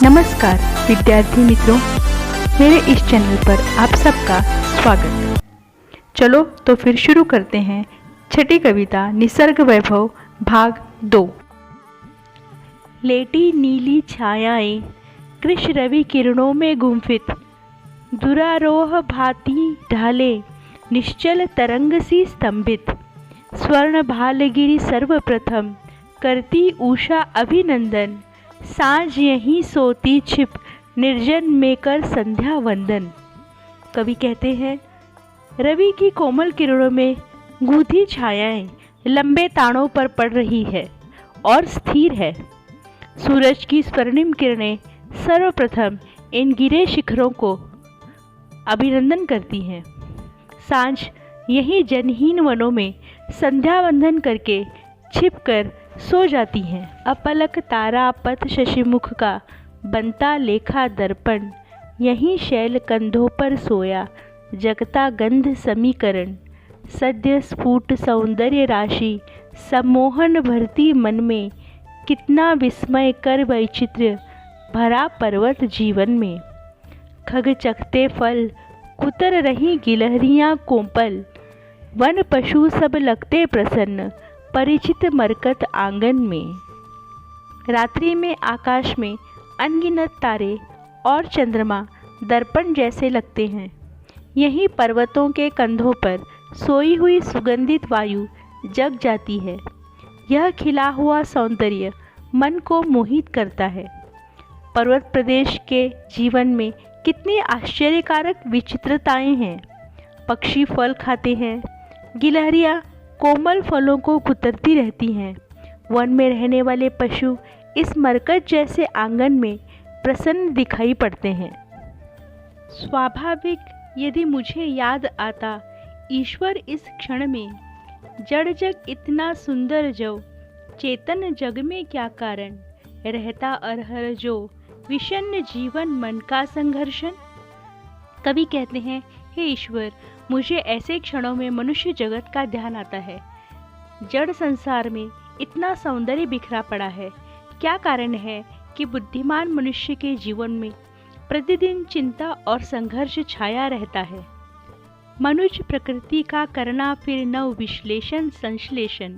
नमस्कार विद्यार्थी मित्रों, मेरे इस चैनल पर आप सबका स्वागत। चलो तो फिर शुरू करते हैं छठी कविता निसर्ग वैभव भाग 2। लेटी नीली छायाएं कृष्ण रवि किरणों में गुंफित, दुरारोह भांति ढाले निश्चल तरंग सी स्तंभित, स्वर्ण भालगिरी सर्वप्रथम करती उषा अभिनंदन, सांझ यहीं सोती छिप निर्जन में कर संध्या वंदन। कवि कहते हैं, रवि की कोमल किरणों में गूंथी छायाएं लंबे ताणों पर पड़ रही है और स्थिर है। सूरज की स्वर्णिम किरणें सर्वप्रथम इन गिरे शिखरों को अभिनंदन करती हैं। सांझ यहीं जनहीन वनों में संध्या वंदन करके छिपकर सो जाती हैं। अपलक तारा पथ शशिमुख का बनता लेखा दर्पण, यहीं शैल कंधों पर सोया जगता गंध समीकरण, सद्य स्फुट सौंदर्य राशि सम्मोहन भरती मन में, कितना विस्मय कर वैचित्र्य भरा पर्वत जीवन में। खग चखते फल कुतर रही गिलहरियाँ कोंपल, वन पशु सब लगते प्रसन्न परिचित मरकत आंगन में। रात्रि में आकाश में अनगिनत तारे और चंद्रमा दर्पण जैसे लगते हैं। यहीं पर्वतों के कंधों पर सोई हुई सुगंधित वायु जग जाती है। यह खिला हुआ सौंदर्य मन को मोहित करता है। पर्वत प्रदेश के जीवन में कितनी आश्चर्यकारक विचित्रताएं हैं। पक्षी फल खाते हैं, गिलहरियाँ कोमल फलों को कुतरती रहती हैं। वन में रहने वाले पशु इस मरकत जैसे आंगन में प्रसन्न दिखाई पड़ते हैं। स्वाभाविक यदि मुझे याद आता ईश्वर इस क्षण में, जड़ जग इतना सुंदर जो चेतन जग में क्या कारण, रहता अरहर जो विषन्न जीवन मन का संघर्षण। कवि कहते हैं, हे ईश्वर, मुझे ऐसे क्षणों में मनुष्य जगत का ध्यान आता है। जड़ संसार में इतना सौंदर्य बिखरा पड़ा है, क्या कारण है कि बुद्धिमान मनुष्य के जीवन में प्रतिदिन चिंता और संघर्ष छाया रहता है। मनुष्य प्रकृति का करना फिर नव विश्लेषण संश्लेषण,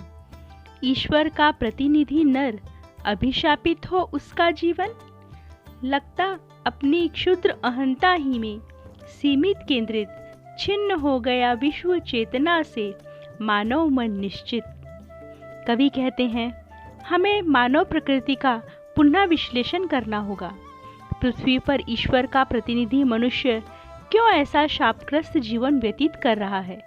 ईश्वर का प्रतिनिधि नर अभिशापित हो उसका जीवन, लगता अपनी क्षुद्र अहंता ही में सीमित केंद्रित, छिन्न हो गया विश्व चेतना से मानव मन निश्चित। कवि कहते हैं, हमें मानव प्रकृति का पुनः विश्लेषण करना होगा। पृथ्वी पर ईश्वर का प्रतिनिधि मनुष्य क्यों ऐसा शापग्रस्त जीवन व्यतीत कर रहा है।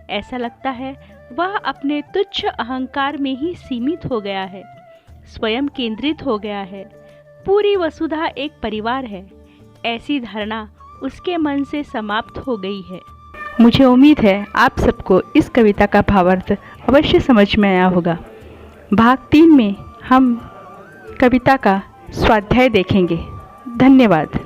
ऐसा लगता है वह अपने तुच्छ अहंकार में ही सीमित हो गया है, स्वयं केंद्रित हो गया है। पूरी वसुधा एक परिवार है, ऐसी धारणा उसके मन से समाप्त हो गई है। मुझे उम्मीद है आप सबको इस कविता का भावार्थ अवश्य समझ में आया होगा। भाग 3 में हम कविता का स्वाध्याय देखेंगे। धन्यवाद।